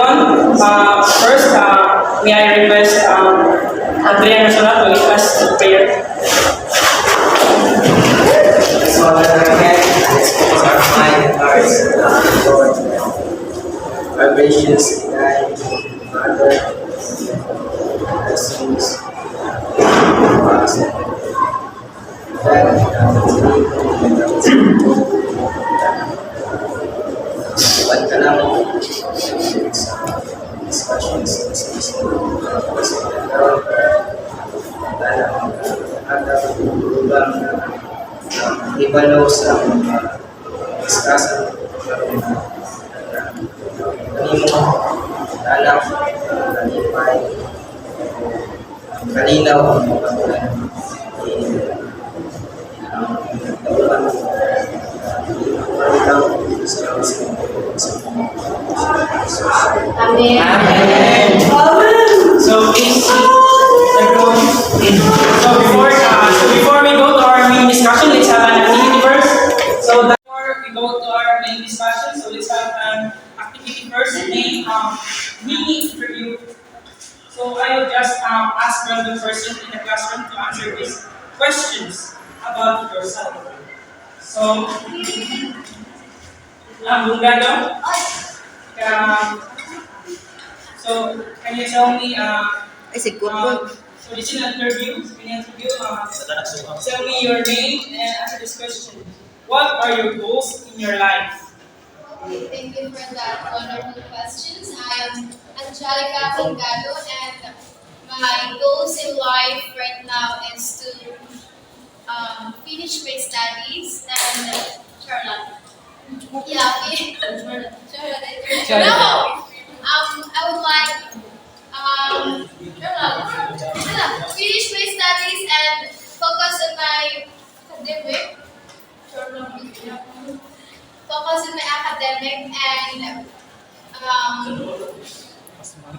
everyone. First, may I request Andrea Nasola to lead us in prayer. So again, let's focus our mind and hearts on the Lord. Our gracious God, Father, blessings, us, what ka lang sa discussions sa season kasi nagkaroon talang agad ibalaw sa discussion kanimo talang kanipay kalinaw ang mga Amen. So please everyone. So before we go to our main discussion, let's have an activity first. So before we go to our main discussion, so let's have an activity first named mini interview. So I will just ask random person in the classroom to answer these questions about yourself. So, Bungado, so can you tell me, so this is an interview, tell me your name and answer this question. What are your goals in your life? Okay, thank you for that wonderful questions. I am Angelica Bungado, and my goals in life right now is to finish my studies and Charlotte. Yeah, Charlotte. No, I would like finish my studies and focus on my academic. Focus on my academic and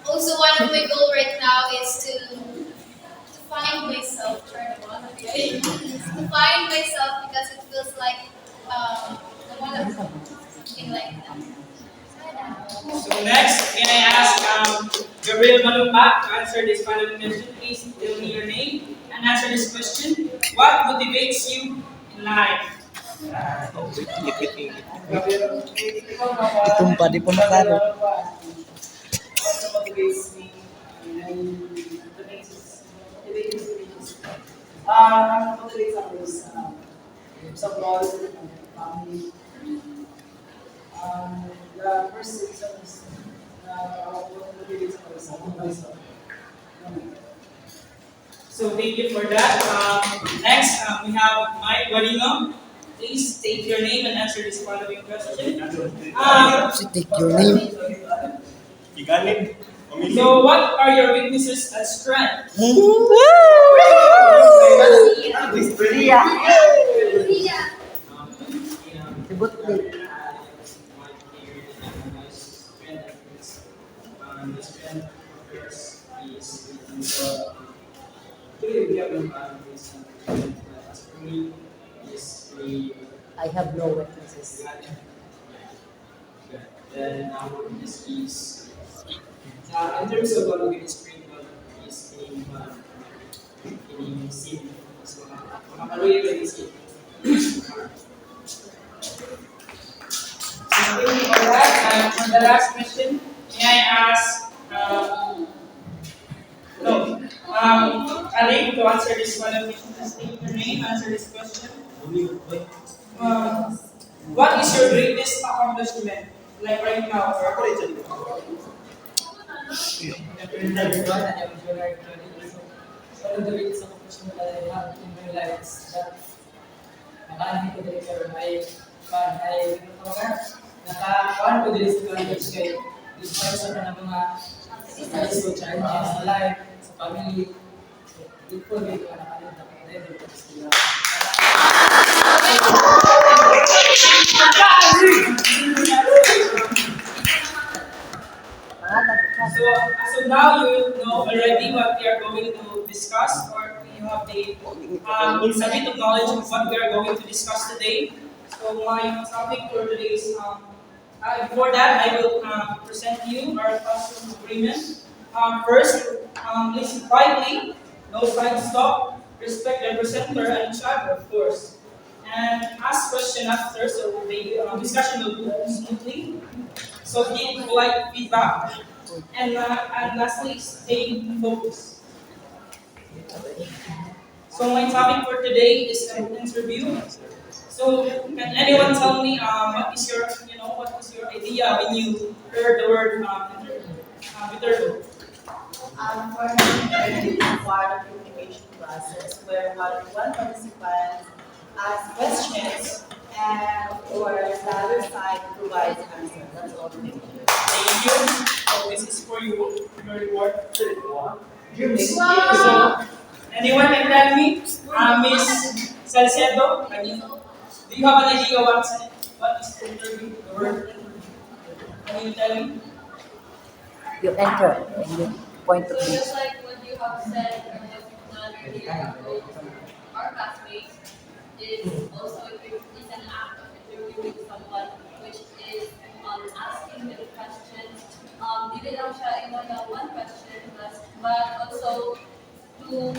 also one of my goal right now is to find myself. To find myself because it feels like I want to something like that. So next, can I ask Gabriel Malumpa to answer this following question? Please tell me your name and answer this question. What motivates you in life? Itumpa di po nakaro. Also motivates me. Motivates ako sa goal, family. The first reason is motivates ako sa myself. So thank you for that. Next, we have Mike Guarino. Please state your name and answer this following question. Take your name. So what are your weaknesses and strengths? Sibot ni. I have no weaknesses. Then our weakness is in terms of what we can spiritual is in sin. So makakaroon ka din sin. So thank you for that. And for the last question, may I ask Ali to answer this one question. State your name, answer this question. What is your greatest accomplishment? Like right now, or One of the biggest accomplishment that I have in my life is that nakaano ko dito sa nakakuhaan ko dito sa college kay despite sa mga studies ko, challenges sa life, sa family, dito ko nakakalita ko dito sa sila. So, as of now, you know already what we are going to discuss, or you have the a bit of knowledge of what we are going to discuss today. So, my topic for today is Before that, I will present to you our classroom agreement. First, listen quietly, no side stop, respect the presenter and each other, of course. And ask question after, so the discussion will go smoothly. So give polite feedback. And lastly, stay focused. So my topic for today is an interview. So can anyone tell me what is your idea when you heard the word interview? For me, interview is part of the communication process where one participant asks questions and or the other side provides answers. That's all. Thank you. So this is for you, your reward. So anyone can tell me, Miss Salcedo, do you have an idea what is interview? The word interview. Can you tell me? You enter and you point to So me. just like what you have said or what you've done earlier about our classmates is also is an act of interviewing someone which is asking them questions. Hindi lang siya one question but also to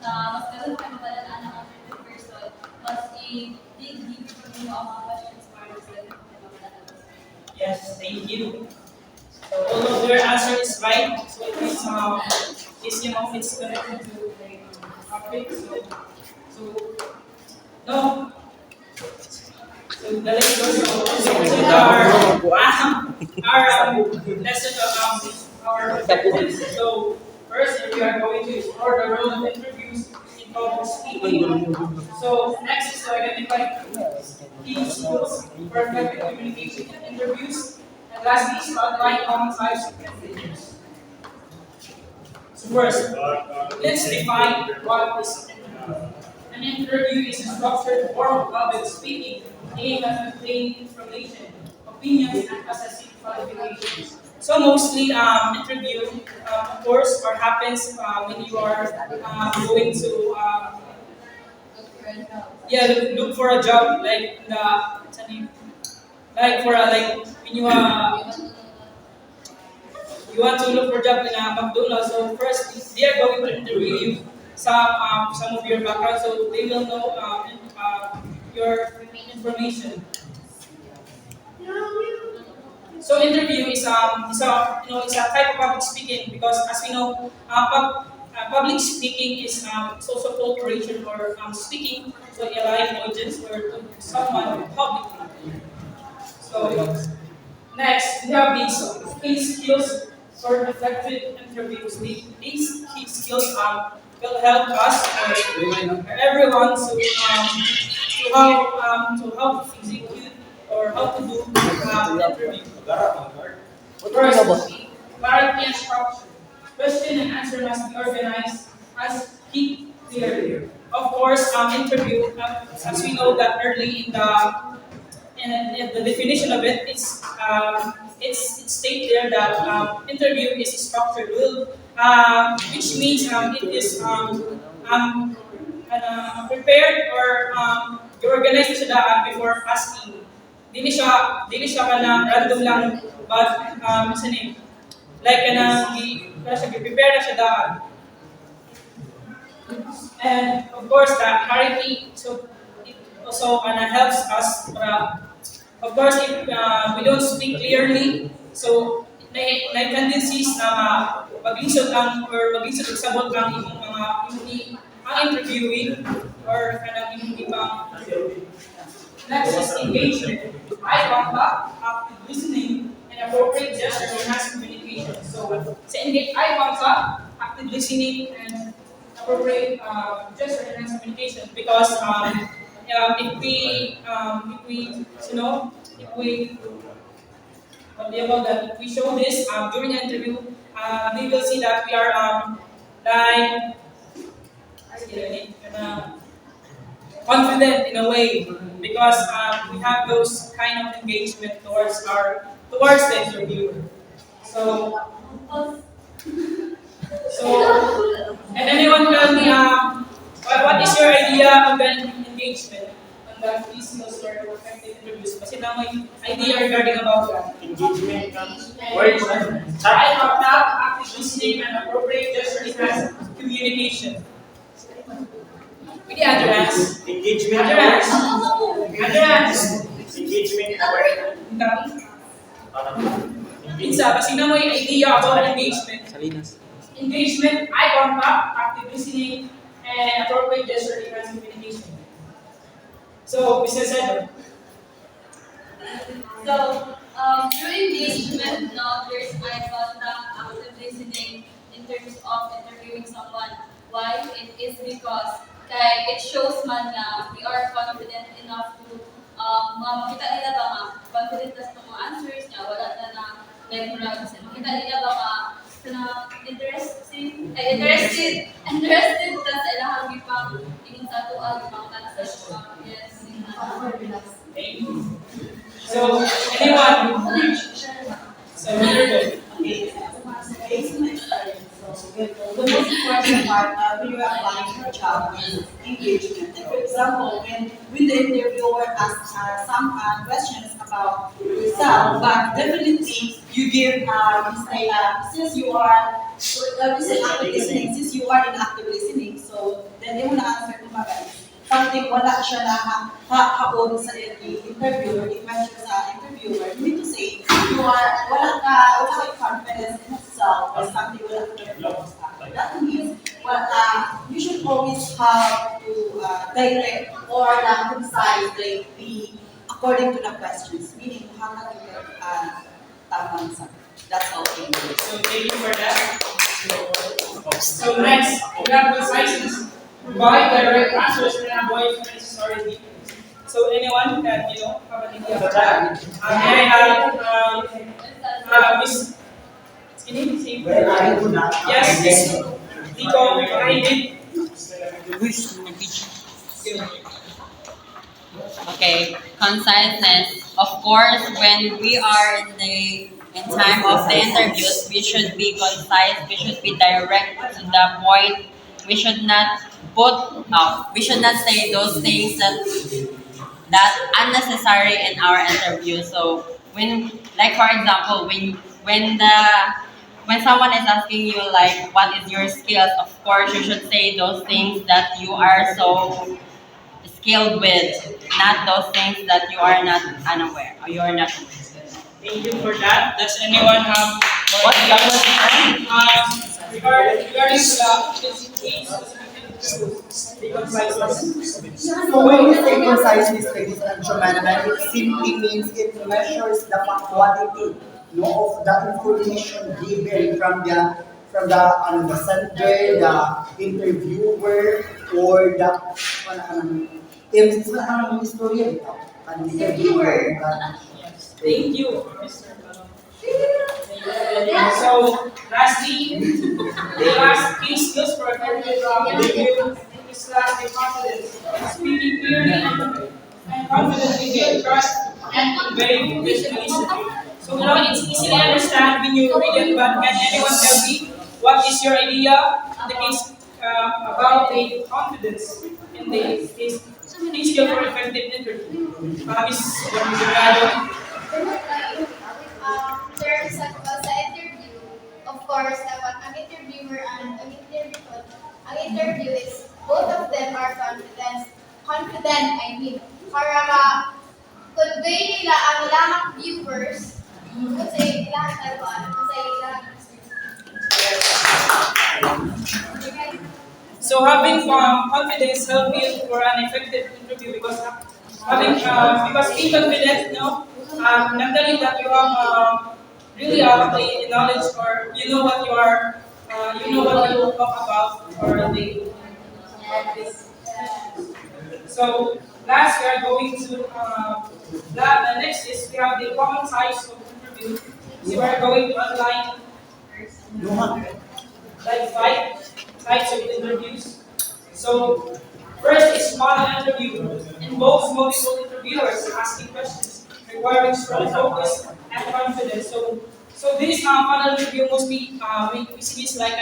mas ganun ka nabalaan ng other person, mas i-dig deep yung mga questions para sa Yes, thank you. So although their answer is right, so it means it's connected to the topic. So no. So the let's go to our lesson of our objectives. So first, we are going to explore the role of interviews in public speaking. So next is to identify key skills for effective communication in interviews. And lastly, is to outline common types of interviews. So first, let's define what is an interview. An interview is a structured form of public speaking aimed at obtaining information, opinions, and assessing qualifications. So mostly, interview, of course, or happens when you are going to look for a job, like when you want to look for a job in a McDonald's. So first, they are going to interview you some of your background, so they will know your information. So interview is it's a type of public speaking because as we know, public speaking is social cooperation or speaking to a live audience or to someone publicly. So next we have these key skills for effective interviews. These key skills will help us or everyone to how to execute or how to do interview. First, clarity and structure. Question and answer must be organized as keep clear. Of course, interview, as we know that early in the definition of it, it's stated there that interview is structured, which means it is prepared or you organize na siya before asking. Dili siya kanang random lang, but like prepare na siya daan. And of course, the clarity, so it also helps us. Of course, if we don't speak clearly, so may tendencies na maglisod ang sabot ang imong mga interviewing or kanang imong ibang. Next is engagement. Eye contact, active listening, and appropriate gesture enhance communication. So, eye contact, active listening, and appropriate gesture enhance communication. Because if we show this during the interview, they will see that we are confident in a way because we have those kind of engagement towards the interviewer. So and anyone tell me what is your idea of an engagement the key skills for effective interviews. Kasi na may idea regarding about that. Engagement. I have not active listening and appropriate gesture as communication. Pwede Andreas. Engagement. Andreas. Andreas. Engagement. Minsa, kasi na may idea about engagement. Salinas. Engagement, eye contact, active listening, and appropriate gesture as communication. So, Mrs. Edward. So, through engagement, now there's eye contact, active listening in terms of interviewing someone. Why? It is because it shows man na we are confident enough to makita nila ba nga confident na sa mga answers niya, wala na like kasi makita nila ba nga na interested ta sa ilang gipang ingon sa ato ang mga tanong. Yes. Thank you. So, anyone? So, very good. Based on my experience, the most important part when you're applying for a job is engagement. Like, for example, when the interviewer asks some questions about yourself, but definitely you give, since you are active listening, since you are in active listening, so then they will answer to mga something wala siya na haon sa interviewer, i-mention sa interviewer, you need to say, wala ka confidence in yourself or something wala ka confidence. That means, you should always have to direct or concise the according to the questions, meaning how can you get tamang sagot. That's all. So, thank you for that. So, next, we have conciseness. Provide direct answers and avoid unnecessary details. So, anyone can, have an idea for that? May I have, Miss, can you say? Yes, Miss Nico, I did. Okay, conciseness. Of course, when we are in time of the interviews, we should be concise. We should be direct to the point. We should not we should not say those things that unnecessary in our interview. So like for example, when someone is asking you like what is your skills, of course you should say those things that you are so skilled with, not those things that you are not unaware or you are not. Thank you for that. Does anyone have more regarding So when we say conciseness, ladies and gentlemen, it simply means it measures the quality of the information given from the sender, the interviewer, or the interviewer. Thank you, Mr. So, lastly, the last key skills for effective interview is lastly confidence. Speaking clearly and confidently gain trust and convey listening. So now it's easy to understand when you read it, but can anyone tell me what is your idea in the case about the confidence in the case skill for effective interview? Miss Gado. Terms sa interview, of course, dapat ang interviewer and ang interview is both of them are confident, para convey nila ang lahang viewers, kasi lahang talban, kasi lahang So having confidence help you for an effective interview because being confident, not telling that you have really a knowledge or you know what you will talk about or the So last we are going to next is we have the common types of interview. So we are going to outline like 5 types of interviews. So first is model interview. Involves multiple interviewers asking questions, requiring strong focus and confidence. So this model interview mostly we see this like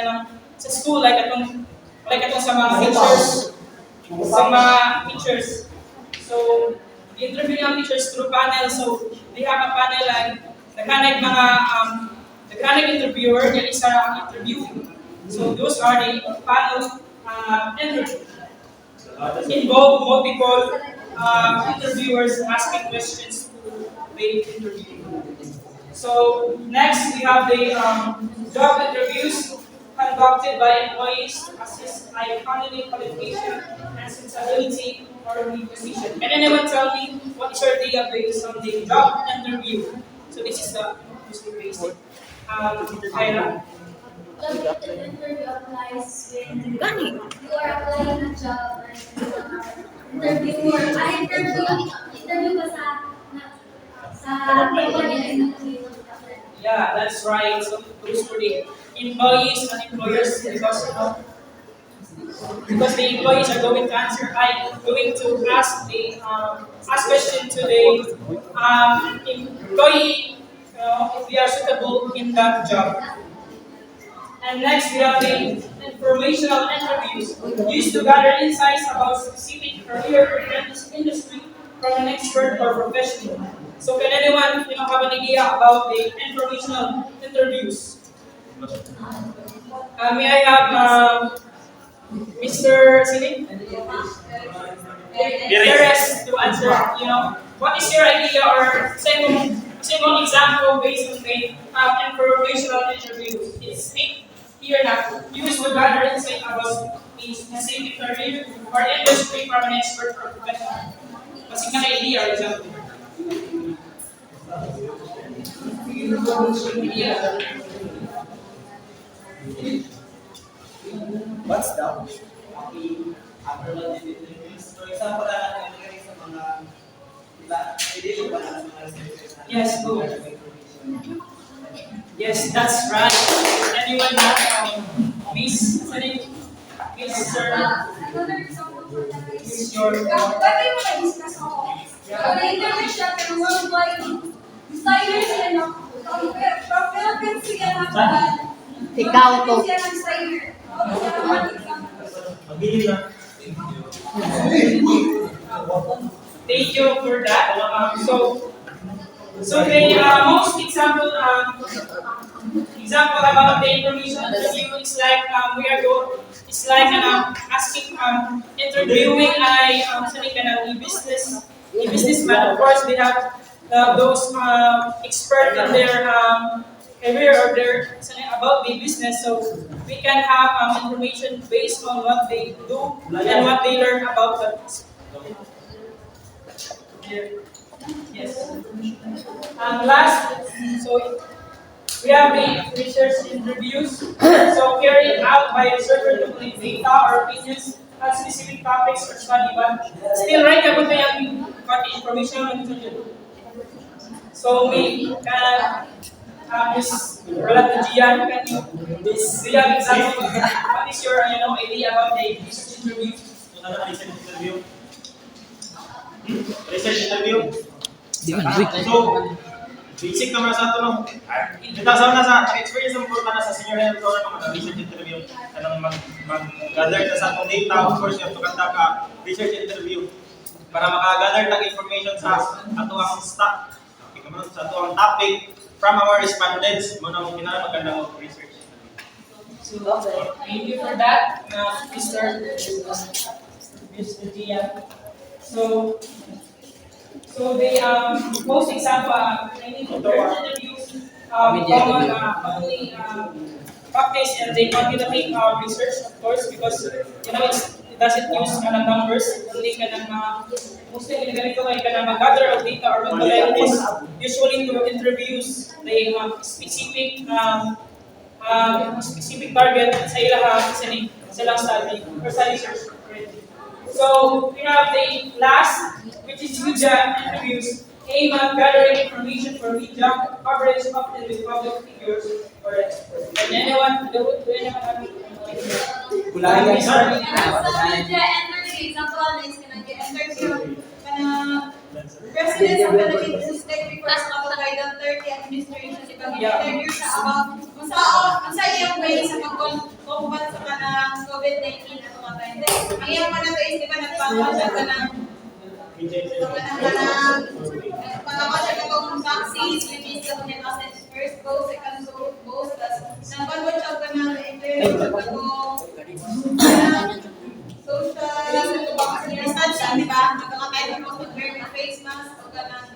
sa school like atong sa mga teachers. So, interview ang teachers through panel. So, they have a panel like naghanay interviewer, yung isa ang interviewing. So, those are the panel interview. Involve multiple interviewers asking questions to the interview. So, next we have the job interviews conducted by employees to assess academic qualification and sensibility for the position. Can anyone tell me what is your idea based on the job interview? So this is the most basic. Kyra? The interview applies when you are applying a job and interview ka sa company. Yeah, that's right. So those for the employees and employers because the employees are going to going to ask question to the employee if they are suitable in that job. And next we have the informational interviews used to gather insights about specific career or industry from an expert or professional. So can anyone have an idea about the informational interviews? May I have Mr. Sini? Perez to answer, what is your idea or same example based on the informational interview? It's here now, used to gather insight about a specific career or industry from an expert or professional. Kasi nga idea or example. What's that? Yes, go. Yes, that's right. Anyone have Miss Sir? Another example for that is, Your pwede mo na-discuss ako. Sa internet siya, pero worldwide, designer siya na, from Philippines siya na, Ikaw to. siya ng designer. Thank you for that. So the most example about the information interview is like it's like asking interviewing a businessman. Of course, they have those expert in their career or their about the business. So we can have information based on what they do and what they learn about that. Yes. Last, so we have the research interviews. So carried out by a researcher to collect data or opinions on specific topics or study, but still right about the information on the. So we can Miss Rolando Gian, can you do you have example? What is your idea about the research interview? Research interview. So, basic naman sa ito nung nagkasaw na sa experience ng puro na sa senior health or mga research interview. Anong mag-gather na sa atong data, of course, yung tukanta ka research interview para maka-gather ng information sa atong stock, sa atong topic from our respondents. Muna mong kinala maganda ng research. So, thank you for that, Mr. Dia. So the most example, interviews commonly practice and they quantitative research, of course, because it doesn't use numbers, only mostly ganito mag-gather of data or mag-collect this usually to interviews the specific target sa ilang study or sa research. So we have the last, which is media interviews, aim at gathering information for media coverage often with public figures or experts. And anyone have Media interview, example is interview President sa Philippines State Reports of the 30 Administration interview sa about kung sa iyong way sa pag-combat sa kanang COVID-19 at mga time. Ang iyong mga ito is di ba nagpapasya ka ng Pangakasya ka kung taxis, which is the first go, second go, tas nang siya ka ng interview ka social distancing, di ba? Magkakatayo mo mag-wear ng face mask o ganang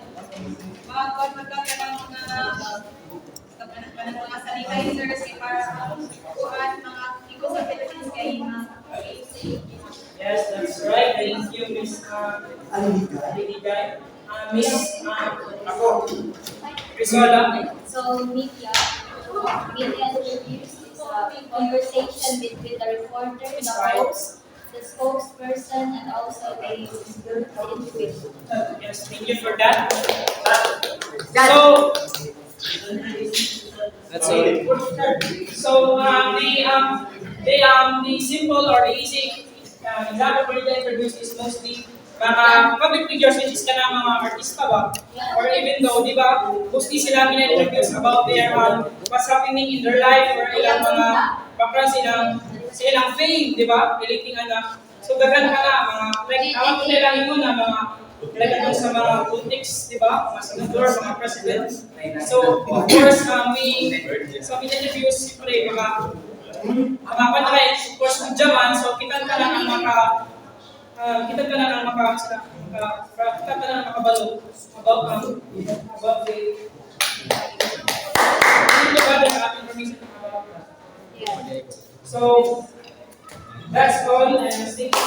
magkakaroon ng mga sanitizers para kuhaan mga iko sa Philippines kay Yes, that's right. Thank you, Miss Aligay. Miss ako, Crisola. So media interviews is a conversation between the reporter, the host, the spokesperson, and also the individual. Yes, thank you for that. So, That's it. the simple or the easy example for the introduce is mostly mga public figures which is kana mga artista ba? Or even though, di ba, mostly sila mina-introduce about their what's happening in their life or ilang mga background sa ilang fame, di ba? Relating ana. So daghan ka na mga like tawag ko nila yun na mga related sa mga politics, di ba? Mga senador, mga president. So of course, we interviews siyempre mga panray, of course, with Jaman, so kita ka lang ang makabalo about the information about that. Yeah. So that's all, and thank you.